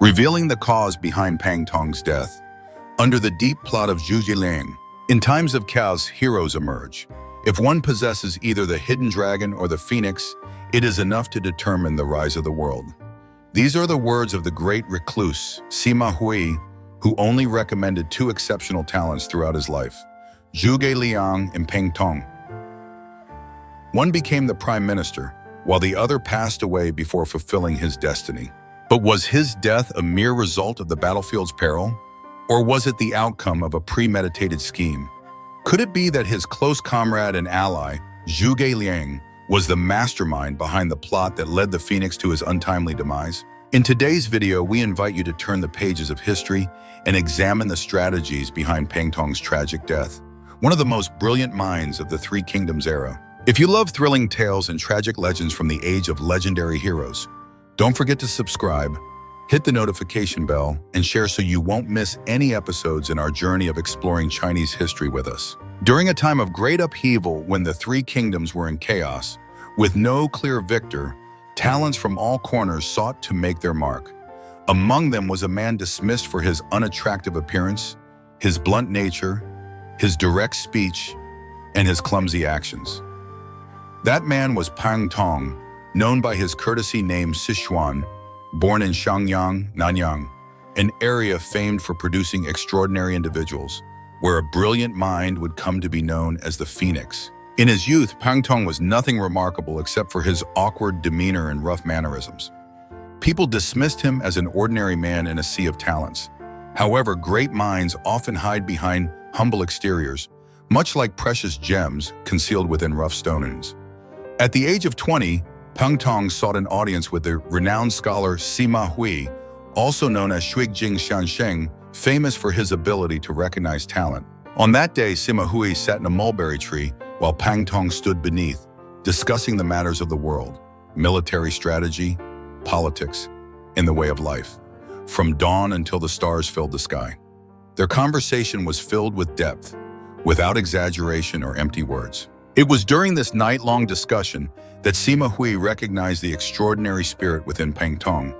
revealing the cause behind Pang Tong's death. Under the deep plot of Zhuge Liang, in times of chaos, heroes emerge. If one possesses either the hidden dragon or the phoenix, it is enough to determine the rise of the world. These are the words of the great recluse, Sima Hui, who only recommended two exceptional talents throughout his life, Zhuge Liang and Pang Tong. One became the prime minister, while the other passed away before fulfilling his destiny. But was his death a mere result of the battlefield's peril? Or was it the outcome of a premeditated scheme? Could it be that his close comrade and ally, Zhuge Liang, was the mastermind behind the plot that led the phoenix to his untimely demise? In today's video, we invite you to turn the pages of history and examine the strategies behind Pang Tong's tragic death, one of the most brilliant minds of the Three Kingdoms era. If you love thrilling tales and tragic legends from the age of legendary heroes, don't forget to subscribe, hit the notification bell, and share so you won't miss any episodes in our journey of exploring Chinese history with us. During a time of great upheaval when the Three Kingdoms were in chaos, with no clear victor, talents from all corners sought to make their mark. Among them was a man dismissed for his unattractive appearance, his blunt nature, his direct speech, and his clumsy actions. That man was Pang Tong, known by his courtesy name Sichuan, born in Shangyang, Nanyang, an area famed for producing extraordinary individuals, where a brilliant mind would come to be known as the Phoenix. In his youth, Pang Tong was nothing remarkable except for his awkward demeanor and rough mannerisms. People dismissed him as an ordinary man in a sea of talents. However, great minds often hide behind humble exteriors, much like precious gems concealed within rough stones. At the age of 20, Pang Tong sought an audience with the renowned scholar Sima Hui, also known as Shuigjing Xiansheng, famous for his ability to recognize talent. On that day, Sima Hui sat in a mulberry tree while Pang Tong stood beneath, discussing the matters of the world, military strategy, politics, and the way of life, from dawn until the stars filled the sky. Their conversation was filled with depth, without exaggeration or empty words. It was during this night-long discussion that Sima Hui recognized the extraordinary spirit within Pang Tong.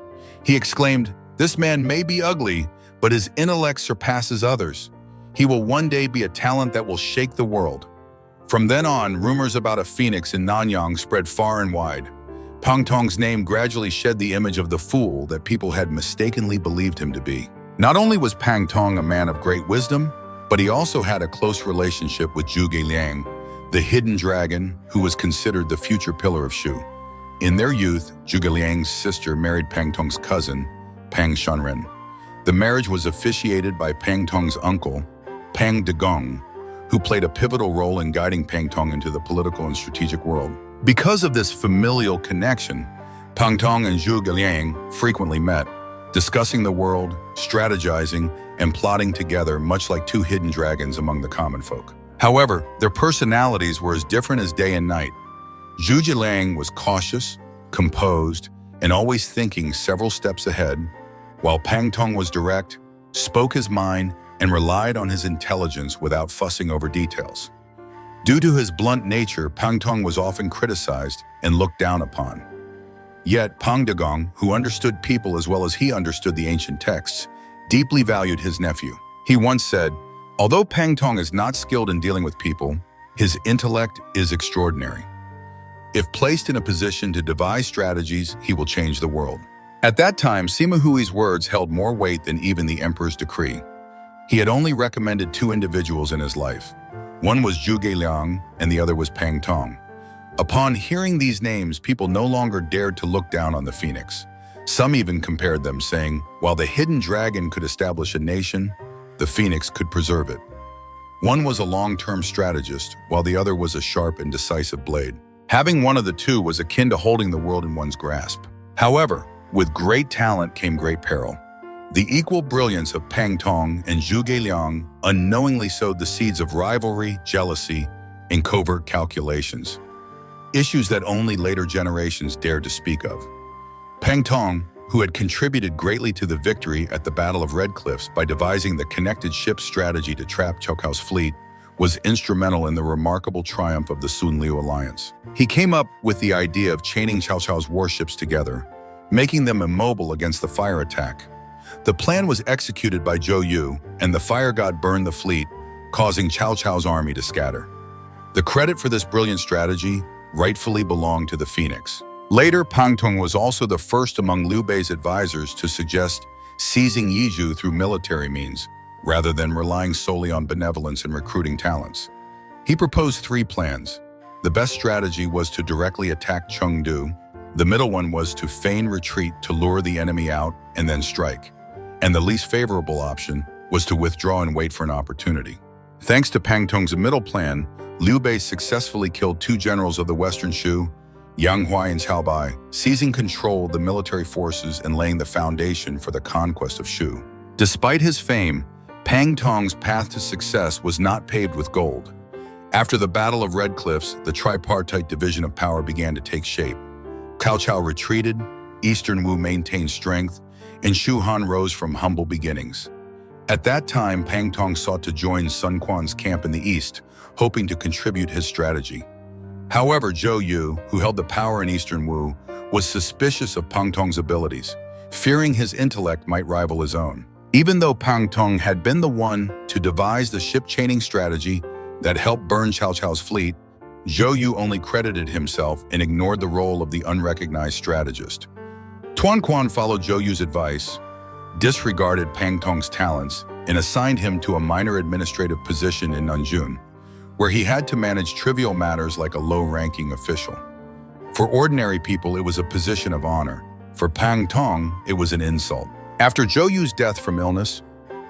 He exclaimed, "This man may be ugly, but his intellect surpasses others. He will one day be a talent that will shake the world." From then on, rumors about a phoenix in Nanyang spread far and wide. Pang Tong's name gradually shed the image of the fool that people had mistakenly believed him to be. Not only was Pang Tong a man of great wisdom, but he also had a close relationship with Zhuge Liang, the hidden dragon who was considered the future pillar of Shu. In their youth, Zhuge Liang's sister married Pang Tong's cousin, Pang Shanren. The marriage was officiated by Pang Tong's uncle, Pang Degong, who played a pivotal role in guiding Pang Tong into the political and strategic world. Because of this familial connection, Pang Tong and Zhuge Liang frequently met, discussing the world, strategizing, and plotting together, much like two hidden dragons among the common folk. However, their personalities were as different as day and night. Zhuge Liang was cautious, composed, and always thinking several steps ahead, while Pang Tong was direct, spoke his mind, and relied on his intelligence without fussing over details. Due to his blunt nature, Pang Tong was often criticized and looked down upon. Yet Pang Degong, who understood people as well as he understood the ancient texts, deeply valued his nephew. He once said, "Although Pang Tong is not skilled in dealing with people, his intellect is extraordinary. If placed in a position to devise strategies, he will change the world." At that time, Sima Hui's words held more weight than even the emperor's decree. He had only recommended two individuals in his life. One was Zhuge Liang, and the other was Pang Tong. Upon hearing these names, people no longer dared to look down on the phoenix. Some even compared them, saying, while the hidden dragon could establish a nation, the phoenix could preserve it. One was a long-term strategist, while the other was a sharp and decisive blade. Having one of the two was akin to holding the world in one's grasp. However, with great talent came great peril. The equal brilliance of Pang Tong and Zhuge Liang unknowingly sowed the seeds of rivalry, jealousy, and covert calculations, issues that only later generations dared to speak of. Pang Tong, who had contributed greatly to the victory at the Battle of Red Cliffs by devising the connected ship strategy to trap Cao Cao's fleet, was instrumental in the remarkable triumph of the Sun-Liu alliance. He came up with the idea of chaining Cao Cao's warships together, making them immobile against the fire attack. The plan was executed by Zhou Yu, and the fire god burned the fleet, causing Cao Cao's army to scatter. The credit for this brilliant strategy rightfully belonged to the Phoenix. Later, Pang Tong was also the first among Liu Bei's advisors to suggest seizing Yizhou through military means, rather than relying solely on benevolence and recruiting talents. He proposed 3 plans. The best strategy was to directly attack Chengdu. The middle one was to feign retreat to lure the enemy out and then strike. And the least favorable option was to withdraw and wait for an opportunity. Thanks to Pang Tong's middle plan, Liu Bei successfully killed 2 generals of the Western Shu, Yang Huai and Cao Bai, seizing control of the military forces and laying the foundation for the conquest of Shu. Despite his fame, Pang Tong's path to success was not paved with gold. After the Battle of Red Cliffs, the tripartite division of power began to take shape. Cao Cao retreated, Eastern Wu maintained strength, and Shu Han rose from humble beginnings. At that time, Pang Tong sought to join Sun Quan's camp in the east, hoping to contribute his strategy. However, Zhou Yu, who held the power in Eastern Wu, was suspicious of Pang Tong's abilities, fearing his intellect might rival his own. Even though Pang Tong had been the one to devise the ship-chaining strategy that helped burn Cao Cao's fleet, Zhou Yu only credited himself and ignored the role of the unrecognized strategist. Tuan Quan followed Zhou Yu's advice, disregarded Pang Tong's talents, and assigned him to a minor administrative position in Nanjun, where he had to manage trivial matters like a low-ranking official. For ordinary people, it was a position of honor. For Pang Tong, it was an insult. After Zhou Yu's death from illness,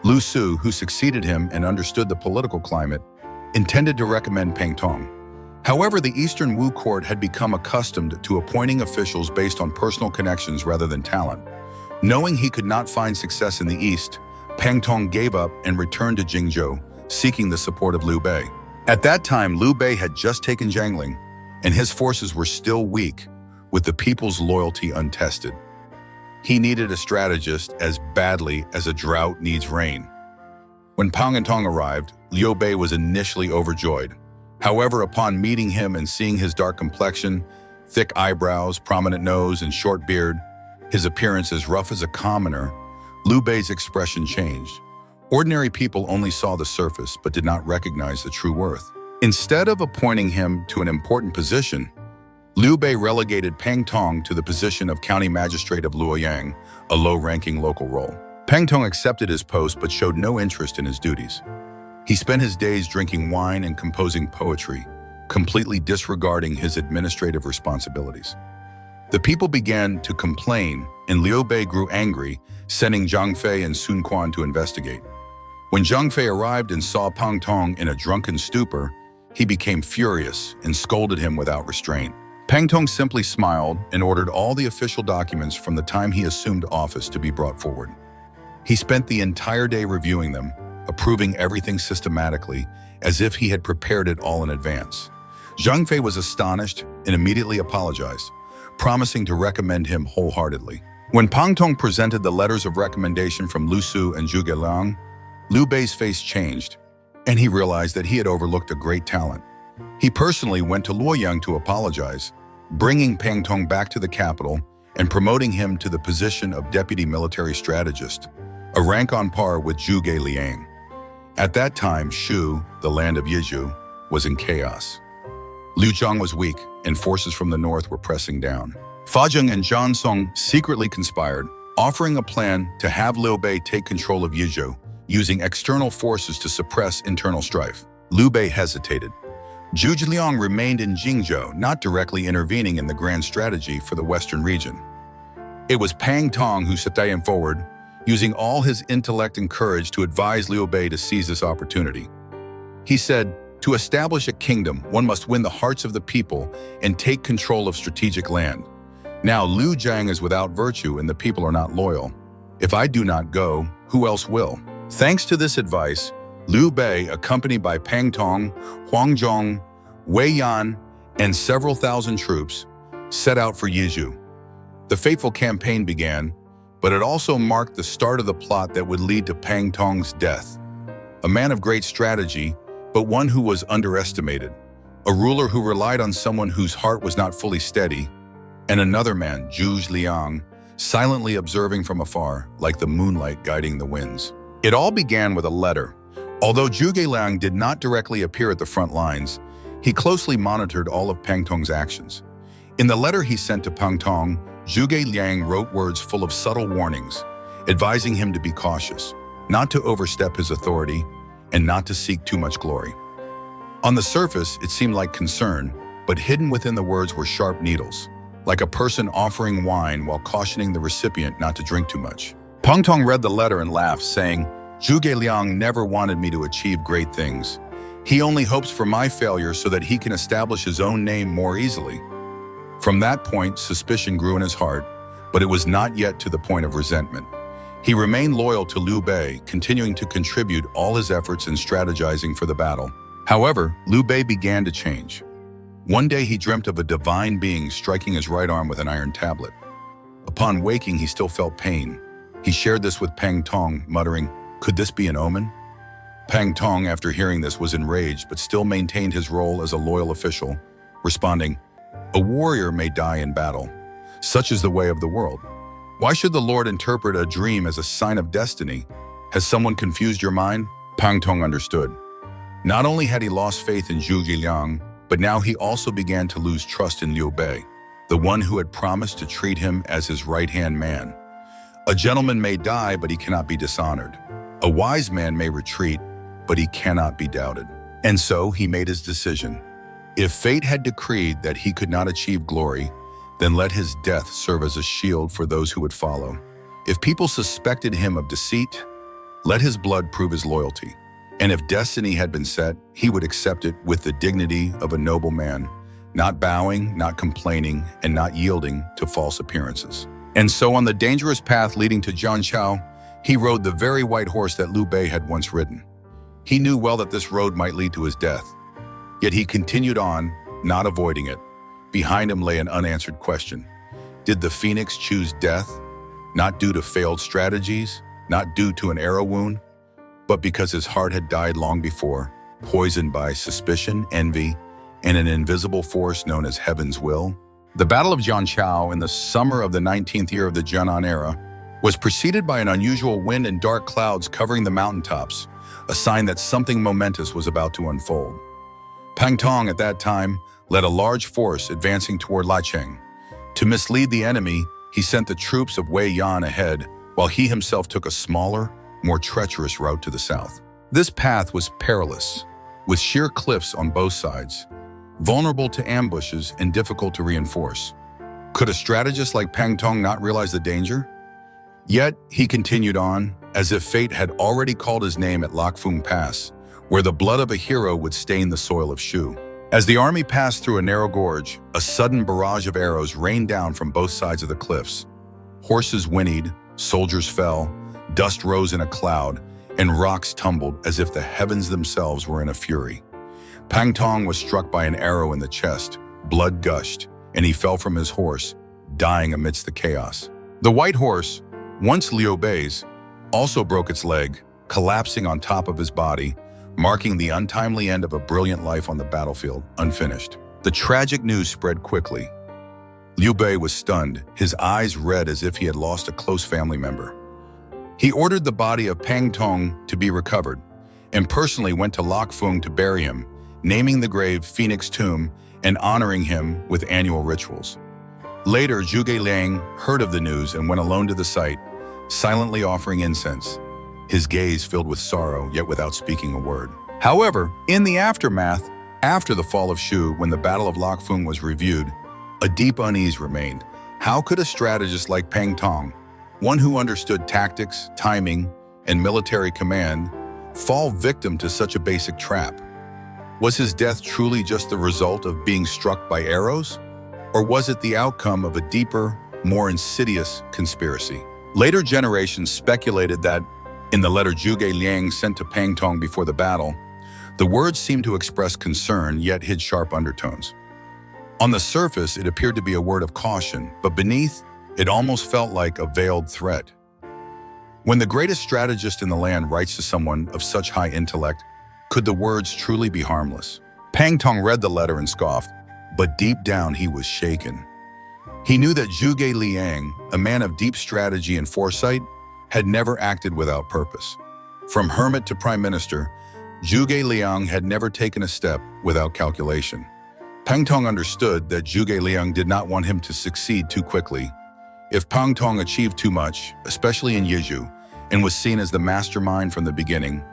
Lu Su, who succeeded him and understood the political climate, intended to recommend Pang Tong. However, the Eastern Wu court had become accustomed to appointing officials based on personal connections rather than talent. Knowing he could not find success in the East, Pang Tong gave up and returned to Jingzhou, seeking the support of Liu Bei. At that time, Liu Bei had just taken Jiangling, and his forces were still weak, with the people's loyalty untested. He needed a strategist as badly as a drought needs rain. When Pang Tong arrived, Liu Bei was initially overjoyed. However, upon meeting him and seeing his dark complexion, thick eyebrows, prominent nose, and short beard, his appearance as rough as a commoner, Liu Bei's expression changed. Ordinary people only saw the surface but did not recognize the true worth. Instead of appointing him to an important position, Liu Bei relegated Pang Tong to the position of county magistrate of Luoyang, a low-ranking local role. Pang Tong accepted his post but showed no interest in his duties. He spent his days drinking wine and composing poetry, completely disregarding his administrative responsibilities. The people began to complain, and Liu Bei grew angry, sending Zhang Fei and Sun Quan to investigate. When Zhang Fei arrived and saw Pang Tong in a drunken stupor, he became furious and scolded him without restraint. Pang Tong simply smiled and ordered all the official documents from the time he assumed office to be brought forward. He spent the entire day reviewing them, approving everything systematically, as if he had prepared it all in advance. Zhang Fei was astonished and immediately apologized, promising to recommend him wholeheartedly. When Pang Tong presented the letters of recommendation from Lu Su and Zhuge Liang, Liu Bei's face changed, and he realized that he had overlooked a great talent. He personally went to Luoyang to apologize, bringing Pang Tong back to the capital and promoting him to the position of deputy military strategist, a rank on par with Zhuge Liang. At that time, Shu, the land of Yizhou, was in chaos. Liu Zhang was weak, and forces from the north were pressing down. Fa Zheng and Zhang Song secretly conspired, offering a plan to have Liu Bei take control of Yizhou, using external forces to suppress internal strife. Liu Bei hesitated. Zhuge Liang remained in Jingzhou, not directly intervening in the grand strategy for the western region. It was Pang Tong who stepped forward, using all his intellect and courage to advise Liu Bei to seize this opportunity. He said, "To establish a kingdom, one must win the hearts of the people and take control of strategic land. Now Liu Zhang is without virtue and the people are not loyal. If I do not go, who else will?" Thanks to this advice, Liu Bei, accompanied by Pang Tong, Huang Zhong, Wei Yan, and several thousand troops, set out for Yizhou. The fateful campaign began, but it also marked the start of the plot that would lead to Pang Tong's death. A man of great strategy, but one who was underestimated, a ruler who relied on someone whose heart was not fully steady, and another man, Zhuge Liang, silently observing from afar, like the moonlight guiding the winds. It all began with a letter. Although Zhuge Liang did not directly appear at the front lines, he closely monitored all of Pang Tong's actions. In the letter he sent to Pang Tong, Zhuge Liang wrote words full of subtle warnings, advising him to be cautious, not to overstep his authority, and not to seek too much glory. On the surface, it seemed like concern, but hidden within the words were sharp needles, like a person offering wine while cautioning the recipient not to drink too much. Pang Tong read the letter and laughed, saying, "Zhuge Liang never wanted me to achieve great things. He only hopes for my failure so that he can establish his own name more easily." From that point, suspicion grew in his heart, but it was not yet to the point of resentment. He remained loyal to Liu Bei, continuing to contribute all his efforts in strategizing for the battle. However, Liu Bei began to change. One day he dreamt of a divine being striking his right arm with an iron tablet. Upon waking, he still felt pain. He shared this with Pang Tong, muttering, "Could this be an omen?" Pang Tong, after hearing this, was enraged but still maintained his role as a loyal official, responding, "A warrior may die in battle. Such is the way of the world. Why should the Lord interpret a dream as a sign of destiny? Has someone confused your mind?" Pang Tong understood. Not only had he lost faith in Zhuge Liang, but now he also began to lose trust in Liu Bei, the one who had promised to treat him as his right-hand man. A gentleman may die, but he cannot be dishonored. A wise man may retreat, but he cannot be doubted. And so he made his decision. If fate had decreed that he could not achieve glory, then let his death serve as a shield for those who would follow. If people suspected him of deceit, let his blood prove his loyalty. And if destiny had been set, he would accept it with the dignity of a noble man, not bowing, not complaining, and not yielding to false appearances. And so on the dangerous path leading to Cao Cao, he rode the very white horse that Liu Bei had once ridden. He knew well that this road might lead to his death. Yet he continued on, not avoiding it. Behind him lay an unanswered question. Did the phoenix choose death, not due to failed strategies, not due to an arrow wound, but because his heart had died long before, poisoned by suspicion, envy, and an invisible force known as Heaven's Will? The Battle of Cao Cao in the summer of the 19th year of the Zhenan era was preceded by an unusual wind and dark clouds covering the mountaintops, a sign that something momentous was about to unfold. Pang Tong at that time led a large force advancing toward Licheng. To mislead the enemy, he sent the troops of Wei Yan ahead, while he himself took a smaller, more treacherous route to the south. This path was perilous, with sheer cliffs on both sides, vulnerable to ambushes and difficult to reinforce. Could a strategist like Pang Tong not realize the danger? Yet he continued on, as if fate had already called his name at Lạc Phượng Pass, where the blood of a hero would stain the soil of Shu. As the army passed through a narrow gorge, a sudden barrage of arrows rained down from both sides of the cliffs. Horses whinnied, soldiers fell, dust rose in a cloud, and rocks tumbled as if the heavens themselves were in a fury. Pang Tong was struck by an arrow in the chest, blood gushed, and he fell from his horse, dying amidst the chaos. The white horse, once Liu Bei's, also broke its leg, collapsing on top of his body, marking the untimely end of a brilliant life on the battlefield, unfinished. The tragic news spread quickly. Liu Bei was stunned, his eyes red as if he had lost a close family member. He ordered the body of Pang Tong to be recovered, and personally went to Lạc Phượng to bury him, naming the grave Phoenix Tomb and honoring him with annual rituals. Later, Zhuge Liang heard of the news and went alone to the site, silently offering incense, his gaze filled with sorrow, yet without speaking a word. However, in the aftermath, after the fall of Shu, when the Battle of Lạc Phượng was reviewed, a deep unease remained. How could a strategist like Pang Tong, one who understood tactics, timing, and military command, fall victim to such a basic trap? Was his death truly just the result of being struck by arrows? Or was it the outcome of a deeper, more insidious conspiracy? Later generations speculated that, in the letter Zhuge Liang sent to Pang Tong before the battle, the words seemed to express concern, yet hid sharp undertones. On the surface, it appeared to be a word of caution, but beneath, it almost felt like a veiled threat. When the greatest strategist in the land writes to someone of such high intellect, could the words truly be harmless? Pang Tong read the letter and scoffed, but deep down he was shaken. He knew that Zhuge Liang, a man of deep strategy and foresight, had never acted without purpose. From hermit to prime minister, Zhuge Liang had never taken a step without calculation. Pang Tong understood that Zhuge Liang did not want him to succeed too quickly. If Pang Tong achieved too much, especially in Yizhu, and was seen as the mastermind from the beginning,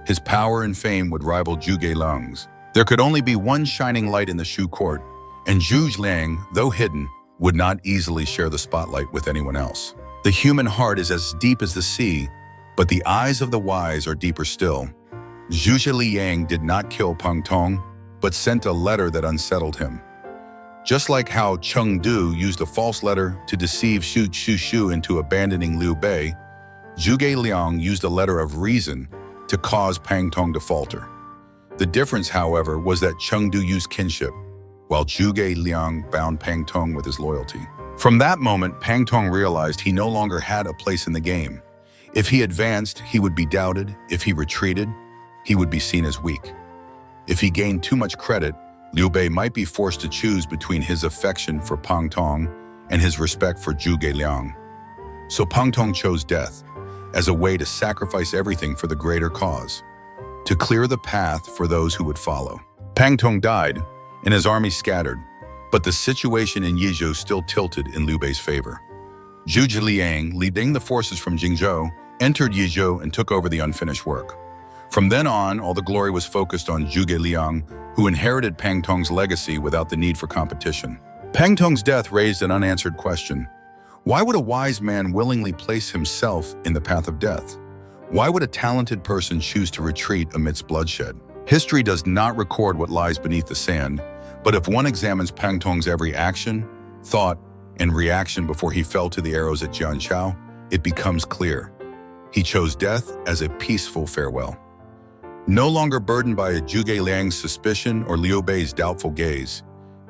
his power and fame would rival Zhuge Liang's. There could only be one shining light in the Shu court, and Zhuge Liang, though hidden, would not easily share the spotlight with anyone else. The human heart is as deep as the sea, but the eyes of the wise are deeper still. Zhuge Liang did not kill Pang Tong, but sent a letter that unsettled him. Just like how Chengdu used a false letter to deceive Xu Shu into abandoning Liu Bei, Zhuge Liang used a letter of reason to cause Pang Tong to falter. The difference, however, was that Chengdu used kinship, while Zhuge Liang bound Pang Tong with his loyalty. From that moment, Pang Tong realized he no longer had a place in the game. If he advanced, he would be doubted. If he retreated, he would be seen as weak. If he gained too much credit, Liu Bei might be forced to choose between his affection for Pang Tong and his respect for Zhuge Liang. So Pang Tong chose death as a way to sacrifice everything for the greater cause, to clear the path for those who would follow. Pang Tong died, and his army scattered, but the situation in Yizhou still tilted in Liu Bei's favor. Zhuge Liang, leading the forces from Jingzhou, entered Yizhou and took over the unfinished work. From then on, all the glory was focused on Zhuge Liang, who inherited Pang Tong's legacy without the need for competition. Pang Tong's death raised an unanswered question. Why would a wise man willingly place himself in the path of death? Why would a talented person choose to retreat amidst bloodshed? History does not record what lies beneath the sand, but if one examines Pang Tong's every action, thought, and reaction before he fell to the arrows at Jianchao, it becomes clear. He chose death as a peaceful farewell. No longer burdened by a Zhuge Liang's suspicion or Liu Bei's doubtful gaze,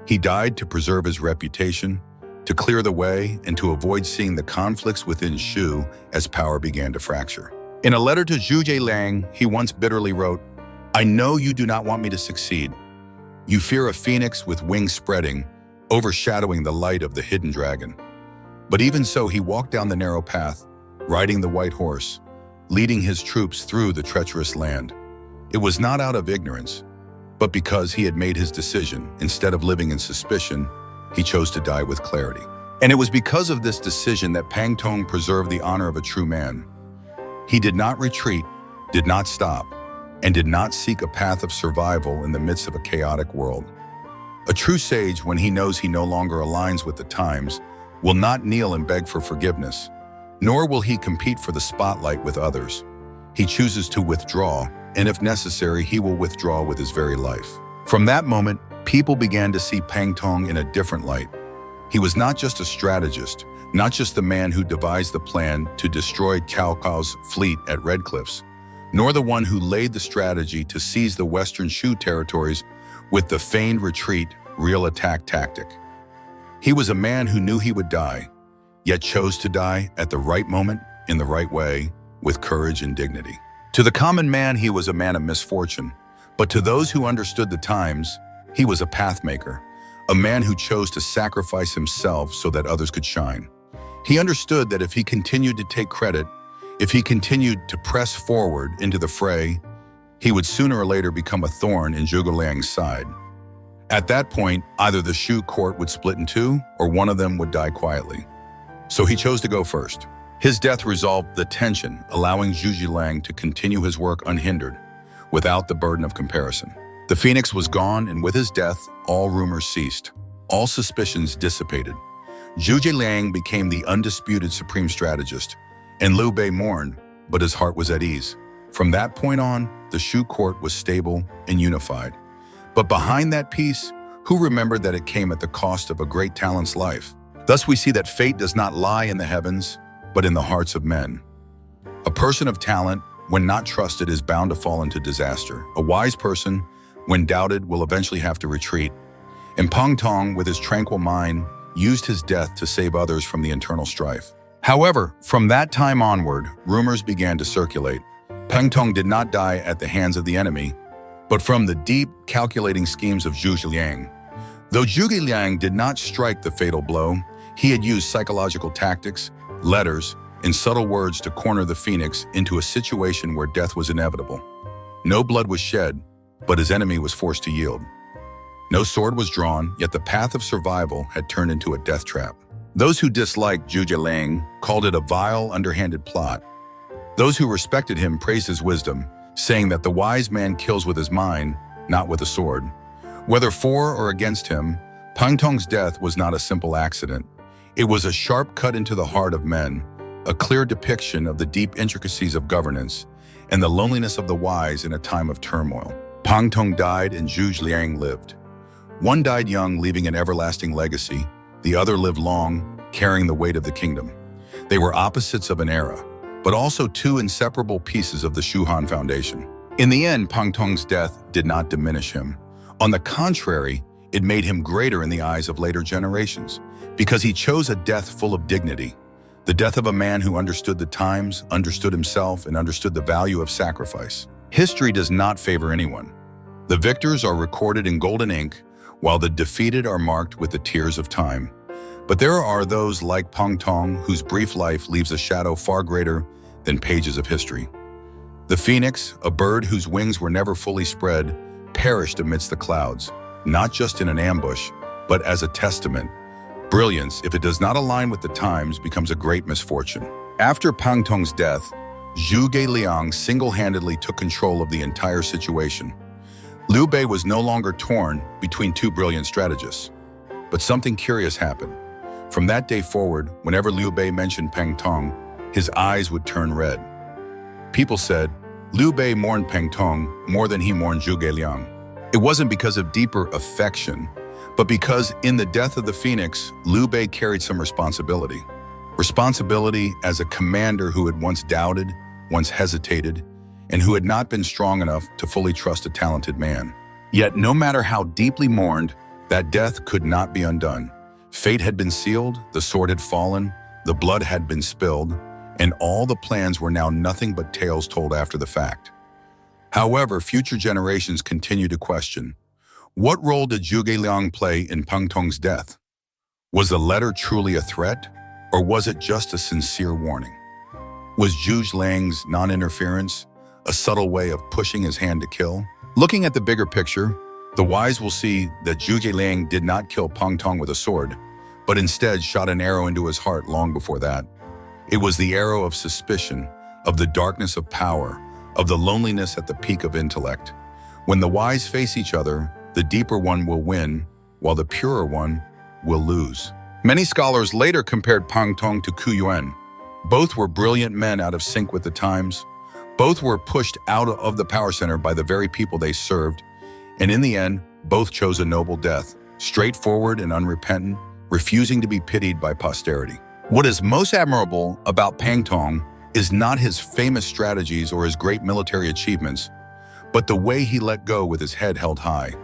he died to preserve his reputation, to clear the way, and to avoid seeing the conflicts within Shu as power began to fracture. In a letter to Zhuge Liang, he once bitterly wrote, "I know you do not want me to succeed. You fear a phoenix with wings spreading, overshadowing the light of the hidden dragon." But even so, he walked down the narrow path, riding the white horse, leading his troops through the treacherous land. It was not out of ignorance, but because he had made his decision. Instead of living in suspicion, he chose to die with clarity. And it was because of this decision that Pang Tong preserved the honor of a true man. He did not retreat, did not stop, and did not seek a path of survival in the midst of a chaotic world. A true sage, when he knows he no longer aligns with the times, will not kneel and beg for forgiveness, nor will he compete for the spotlight with others. He chooses to withdraw, and if necessary, he will withdraw with his very life. From that moment, people began to see Pang Tong in a different light. He was not just a strategist, not just the man who devised the plan to destroy Cao Cao's fleet at Red Cliffs, nor the one who laid the strategy to seize the Western Shu territories with the feigned retreat, real attack tactic. He was a man who knew he would die, yet chose to die at the right moment, in the right way, with courage and dignity. To the common man, he was a man of misfortune, but to those who understood the times, he was a pathmaker, a man who chose to sacrifice himself so that others could shine. He understood that if he continued to take credit, if he continued to press forward into the fray, he would sooner or later become a thorn in Zhuge Liang's side. At that point, either the Shu court would split in two, or one of them would die quietly. So he chose to go first. His death resolved the tension, allowing Zhuge Liang to continue his work unhindered, without the burden of comparison. The phoenix was gone, and with his death, all rumors ceased. All suspicions dissipated. Zhuge Liang became the undisputed supreme strategist, and Liu Bei mourned, but his heart was at ease. From that point on, the Shu court was stable and unified. But behind that peace, who remembered that it came at the cost of a great talent's life? Thus we see that fate does not lie in the heavens, but in the hearts of men. A person of talent, when not trusted, is bound to fall into disaster. A wise person, when doubted, will eventually have to retreat. And Pang Tong, with his tranquil mind, used his death to save others from the internal strife. However, from that time onward, rumors began to circulate. Pang Tong did not die at the hands of the enemy, but from the deep, calculating schemes of Zhuge Liang. Though Zhuge Liang did not strike the fatal blow, He had used psychological tactics, letters, and subtle words to corner the phoenix into a situation where death was inevitable. No blood was shed, but his enemy was forced to yield. No sword was drawn, yet the path of survival had turned into a death trap. Those who disliked Zhuge Liang called it a vile, underhanded plot. Those who respected him praised his wisdom, saying that the wise man kills with his mind, not with a sword. Whether for or against him, Pang Tong's death was not a simple accident. It was a sharp cut into the heart of men, a clear depiction of the deep intricacies of governance and the loneliness of the wise in a time of turmoil. Pang Tong died and Zhuge Liang lived. One died young, leaving an everlasting legacy. The other lived long, carrying the weight of the kingdom. They were opposites of an era, but also two inseparable pieces of the Shuhan foundation. In the end, Pang Tong's death did not diminish him. On the contrary, it made him greater in the eyes of later generations, because he chose a death full of dignity. The death of a man who understood the times, understood himself, and understood the value of sacrifice. History does not favor anyone. The victors are recorded in golden ink, while the defeated are marked with the tears of time. But there are those like Pang Tong whose brief life leaves a shadow far greater than pages of history. The phoenix, a bird whose wings were never fully spread, perished amidst the clouds, not just in an ambush, but as a testament. Brilliance, if it does not align with the times, becomes a great misfortune. After Pang Tong's death, Zhuge Liang single-handedly took control of the entire situation. Liu Bei was no longer torn between two brilliant strategists. But something curious happened. From that day forward, whenever Liu Bei mentioned Pang Tong, his eyes would turn red. People said, Liu Bei mourned Pang Tong more than he mourned Zhuge Liang. It wasn't because of deeper affection, but because in the death of the phoenix, Liu Bei carried some responsibility. Responsibility as a commander who had once doubted, once hesitated, and who had not been strong enough to fully trust a talented man. Yet no matter how deeply mourned, that death could not be undone. Fate had been sealed, the sword had fallen, the blood had been spilled, and all the plans were now nothing but tales told after the fact. However, future generations continue to question, what role did Zhuge Liang play in Pang Tong's death? Was the letter truly a threat, or was it just a sincere warning? Was Zhuge Liang's non-interference a subtle way of pushing his hand to kill? Looking at the bigger picture, the wise will see that Zhuge Liang did not kill Pang Tong with a sword, but instead shot an arrow into his heart long before that. It was the arrow of suspicion, of the darkness of power, of the loneliness at the peak of intellect. When the wise face each other, the deeper one will win, while the purer one will lose. Many scholars later compared Pang Tong to Ku Yuan. Both were brilliant men out of sync with the times. Both were pushed out of the power center by the very people they served. And in the end, both chose a noble death, straightforward and unrepentant, refusing to be pitied by posterity. What is most admirable about Pang Tong is not his famous strategies or his great military achievements, but the way he let go with his head held high.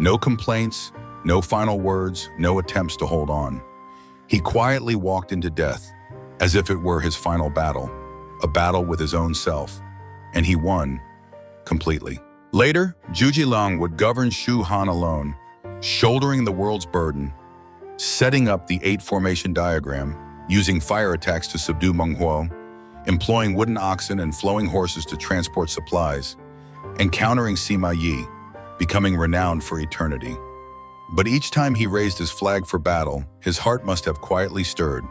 No complaints, no final words, no attempts to hold on. He quietly walked into death, as if it were his final battle, a battle with his own self, and he won completely. Later, Zhuge Liang would govern Shu Han alone, shouldering the world's burden, setting up the 8-formation diagram, using fire attacks to subdue Menghuo, employing wooden oxen and flowing horses to transport supplies, and countering Sima Yi, becoming renowned for eternity. But each time he raised his flag for battle, his heart must have quietly stirred,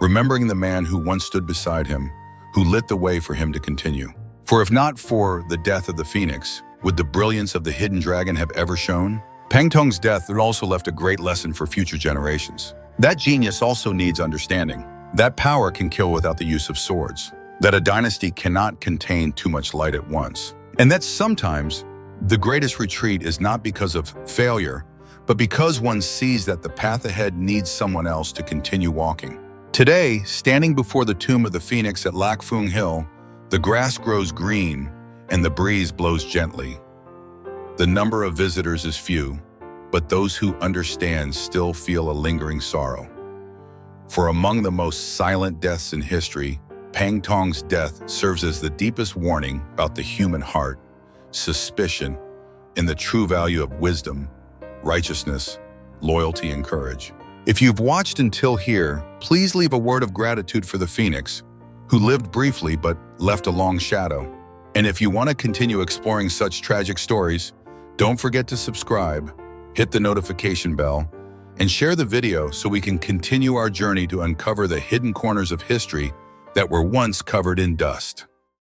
remembering the man who once stood beside him, who lit the way for him to continue. For if not for the death of the phoenix, would the brilliance of the hidden dragon have ever shone? Pang Tong's death had also left a great lesson for future generations. That genius also needs understanding. That power can kill without the use of swords. That a dynasty cannot contain too much light at once. And that sometimes the greatest retreat is not because of failure, but because one sees that the path ahead needs someone else to continue walking. Today, standing before the tomb of the phoenix at Lạc Phượng Hill, the grass grows green and the breeze blows gently. The number of visitors is few, but those who understand still feel a lingering sorrow. For among the most silent deaths in history, Pang Tong's death serves as the deepest warning about the human heart, suspicion, and the true value of wisdom, righteousness, loyalty, and courage. If you've watched until here, please leave a word of gratitude for the phoenix, who lived briefly but left a long shadow. And if you want to continue exploring such tragic stories, don't forget to subscribe, hit the notification bell, and share the video so we can continue our journey to uncover the hidden corners of history that were once covered in dust.